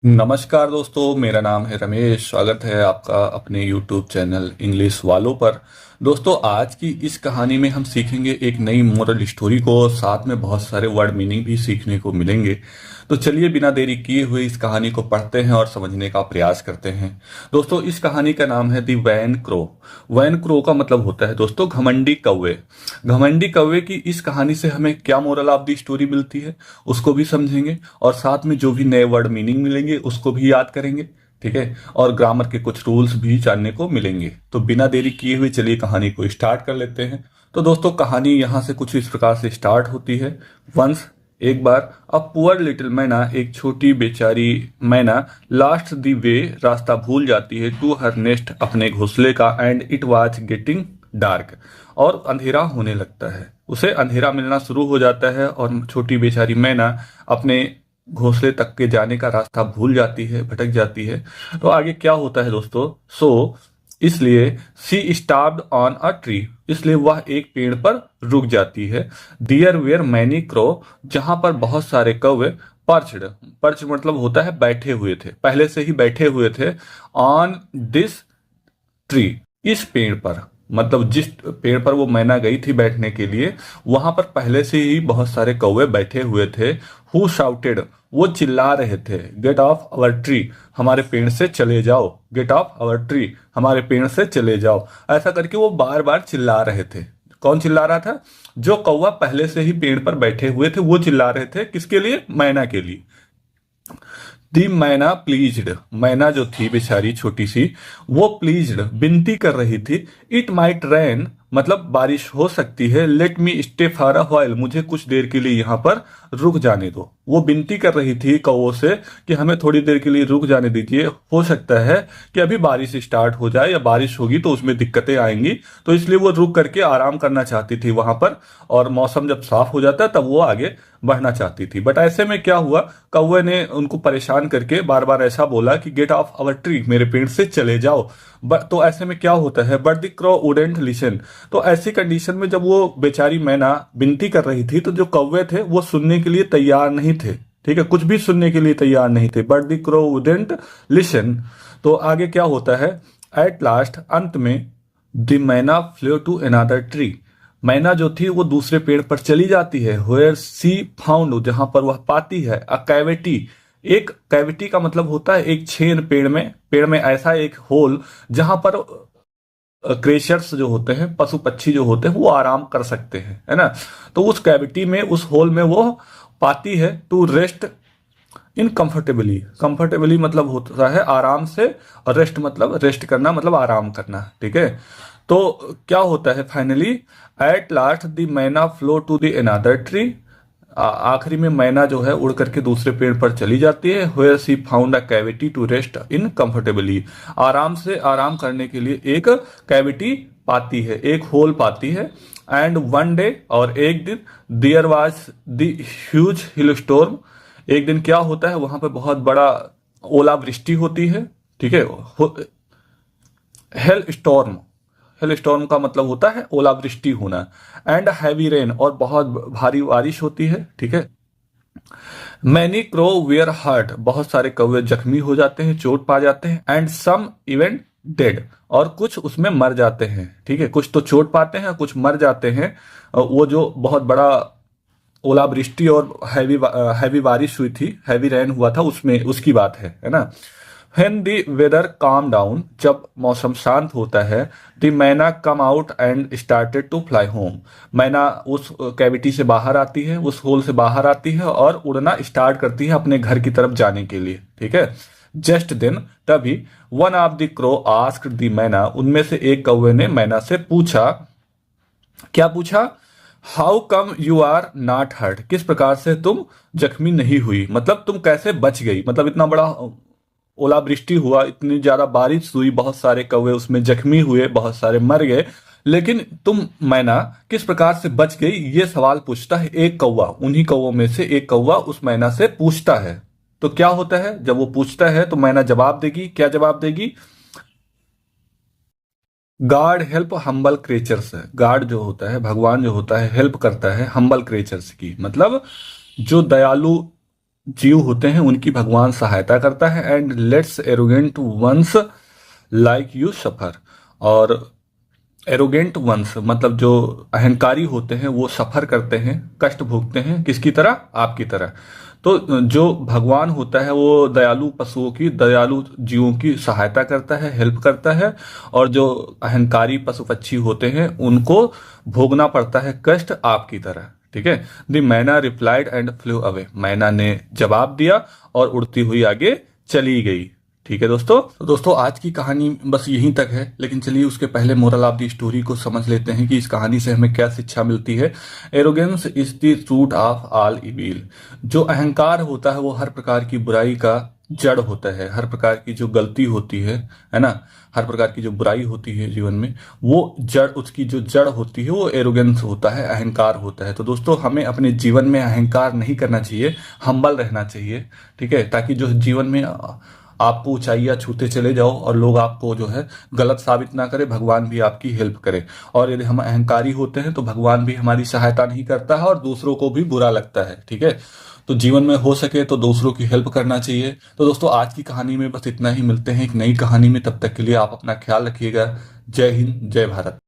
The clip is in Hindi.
नमस्कार दोस्तों, मेरा नाम है रमेश। स्वागत है आपका अपने YouTube चैनल इंग्लिश वालों पर। दोस्तों, आज की इस कहानी में हम सीखेंगे एक नई मोरल स्टोरी को, साथ में बहुत सारे वर्ड मीनिंग भी सीखने को मिलेंगे। तो चलिए बिना देरी किए हुए इस कहानी को पढ़ते हैं और समझने का प्रयास करते हैं। दोस्तों, इस कहानी का नाम है दी वैन क्रो। वैन क्रो का मतलब होता है दोस्तों घमंडी कौवे। घमंडी कौवे की इस कहानी से हमें क्या मोरल ऑफ दी स्टोरी मिलती है उसको भी समझेंगे, और साथ में जो भी नए वर्ड मीनिंग मिलेंगे उसको भी याद करेंगे। ठीक है, और ग्रामर के कुछ रूल्स भी जानने को मिलेंगे। तो बिना देरी किए हुए चलिए कहानी को स्टार्ट कर लेते हैं। तो दोस्तों, कहानी यहाँ से कुछ इस प्रकार से स्टार्ट होती है। वंस, एक बार, अ पुअर लिटिल मैना, एक छोटी बेचारी मैना, लास्ट दी वे, रास्ता भूल जाती है, टू हर नेस्ट, अपने घोंसले का, and it was getting dark, और अंधेरा होने लगता है। उसे अंधेरा मिलना शुरू हो जाता है और छोटी बेचारी मैना अपने घोंसले तक के जाने का रास्ता भूल जाती है, भटक जाती है। तो आगे क्या होता है दोस्तों? इसलिए सी स्टॉप्ड ऑन अ ट्री, इसलिए वह एक पेड़ पर रुक जाती है। दियर वेयर मैनी क्रो, जहां पर बहुत सारे कौवे, पर्चड, पर्च मतलब होता है बैठे हुए थे, पहले से ही बैठे हुए थे। ऑन दिस ट्री, इस पेड़ पर, मतलब जिस पेड़ पर वो मैना गई थी बैठने के लिए, वहां पर पहले से ही बहुत सारे कौवे बैठे हुए थे। हु शाउटेड, वो चिल्ला रहे थे, गेट ऑफ अवर ट्री, हमारे पेड़ से चले जाओ। गेट ऑफ अवर ट्री, हमारे पेड़ से चले जाओ। ऐसा करके वो बार बार चिल्ला रहे थे। कौन चिल्ला रहा था? जो कौवा पहले से ही पेड़ पर बैठे हुए थे वो चिल्ला रहे थे। किसके लिए? मैना के लिए। दी मैना प्लीज्ड, मैना जो थी बेचारी छोटी सी, वो प्लीज्ड, विनती कर रही थी। इट माइट रेन, मतलब बारिश हो सकती है। Let me stay for a while, मुझे कुछ देर के लिए यहाँ पर रुक जाने दो। वो विनती कर रही थी कौवों से कि हमें थोड़ी देर के लिए रुक जाने दीजिए, हो सकता है कि अभी बारिश स्टार्ट हो जाए या बारिश होगी तो उसमें दिक्कतें आएंगी। तो इसलिए वो रुक करके आराम करना चाहती थी वहां पर, और मौसम जब साफ हो जाता है तब वो आगे बढ़ना चाहती थी। बट ऐसे में क्या हुआ, कौवे ने उनको परेशान करके बार बार ऐसा बोला कि गेट ऑफ अवर ट्री, मेरे पेड़ से चले जाओ। तो ऐसे में क्या होता है, but the crow wouldn't listen, तो ऐसी कंडीशन में जब वो बेचारी मैना विनती कर रही थी तो जो कौवे थे वो सुनने के लिए तैयार नहीं थे। ठीक है, कुछ भी सुनने के लिए तैयार नहीं थे। But the crow wouldn't listen. तो आगे क्या होता है, एट लास्ट, अंत में, द मैना फ्लेव टू अनदर ट्री, मैना जो थी वो दूसरे पेड़ पर चली जाती है। वेयर सी फाउंड, जहां पर वह पाती है, अ कैविटी, एक कैविटी का मतलब होता है एक छेद पेड़ में ऐसा एक होल जहां पर क्रेशर्स जो होते हैं, पशु पक्षी जो होते हैं, वो आराम कर सकते हैं, है ना। तो उस कैविटी में, उस होल में वो पाती है, to rest in comfortably, comfortably मतलब होता है आराम से, और रेस्ट मतलब रेस्ट करना, मतलब आराम करना। ठीक है, तो क्या होता है finally, at last the myna flew to the another tree, आखिरी में मैना जो है उड़ करके दूसरे पेड़ पर चली जाती है। Where she found a cavity to rest in comfortably, आराम से आराम करने के लिए एक कैविटी पाती है, एक होल पाती है। एंड वन डे, और एक दिन, there was the huge hill storm, एक दिन क्या होता है, वहां पे बहुत बड़ा ओलावृष्टि होती है। ठीक है, हेल स्टॉर्म, हेल स्टॉर्म का मतलब होता है ओलावृष्टि होना। एंड हैवी रेन, और बहुत भारी बारिश होती है। ठीक है, मैनी क्रो वेयर हर्ट, बहुत सारे कौवे जख्मी हो जाते हैं, चोट पा जाते हैं। एंड सम इवन डेड, और कुछ उसमें मर जाते हैं। ठीक है, कुछ तो चोट पाते हैं, कुछ मर जाते हैं। वो जो बहुत बड़ा ओलावृष्टि और हैवी बारिश हुई थी, हैवी रेन हुआ था, उसमें उसकी बात है ना। When the weather calm down, जब मौसम शांत होता है, the मैना come out and started to fly home, मैना उस कैविटी से बाहर आती है, उस होल से बाहर आती है और उड़ना स्टार्ट करती है अपने घर की तरफ जाने के लिए। ठीक है, जस्ट देन, तभी, one of the crow asked the मैना, उनमें से एक कौवे ने मैना से पूछा, क्या पूछा? How come you are not hurt, किस प्रकार से तुम जख्मी नहीं हुई, मतलब तुम कैसे बच गई। मतलब इतना बड़ा ओलावृष्टि हुआ, इतनी ज्यादा बारिश हुई, बहुत सारे कौवे उसमें जख्मी हुए, बहुत सारे मर गए, लेकिन तुम मैना किस प्रकार से बच गई, ये सवाल पूछता है एक कौवा। उन्हीं कौवों में से एक कौवा उस मैना से पूछता है। तो क्या होता है, जब वो पूछता है तो मैना जवाब देगी। क्या जवाब देगी? God help humble creatures, God जो होता है, भगवान जो होता है, हेल्प करता है हम्बल क्रिएचर्स की, मतलब जो दयालु जीव होते हैं उनकी भगवान सहायता करता है। And let's arrogant ones like you suffer. और एरोगेंट वंस मतलब जो अहंकारी होते हैं वो सफर करते हैं, कष्ट भोगते हैं, किसकी तरह? आपकी तरह। तो जो भगवान होता है वो दयालु पशुओं की, दयालु जीवों की सहायता करता है, हेल्प करता है। और जो अहंकारी पशु पक्षी होते हैं उनको भोगना पड़ता है कष्ट आपकी तरह। ठीक है। द मैना रिप्लाइड एंड फ्लू अवे। मैना ने जवाब दिया और उड़ती हुई आगे चली गई। ठीक है दोस्तों। तो दोस्तों आज की कहानी बस यहीं तक है, लेकिन चलिए उसके पहले मोरल ऑफ द स्टोरी को समझ लेते हैं कि इस कहानी से हमें क्या शिक्षा मिलती है। Arrogance is the root of all evil. जो अहंकार होता है वो हर प्रकार की बुराई का जड़ होता है। हर प्रकार की जो गलती होती है ना, हर प्रकार की जो बुराई होती है जीवन में, वो जड़, उसकी जो जड़ होती है वो एरोगेंस होता है, अहंकार होता है। तो दोस्तों हमें अपने जीवन में अहंकार नहीं करना चाहिए, हम्बल रहना चाहिए। ठीक है, ताकि जो जीवन में आपको ऊंचाइयां छूते चले जाओ और लोग आपको जो है गलत साबित ना करे, भगवान भी आपकी हेल्प करे। और यदि हम अहंकारी होते हैं तो भगवान भी हमारी सहायता नहीं करता है और दूसरों को भी बुरा लगता है। ठीक है। तो जीवन में हो सके तो दूसरों की हेल्प करना चाहिए। तो दोस्तों आज की कहानी में बस इतना ही। मिलते हैं एक नई कहानी में, तब तक के लिए आप अपना ख्याल रखिएगा। जय हिंद, जय भारत।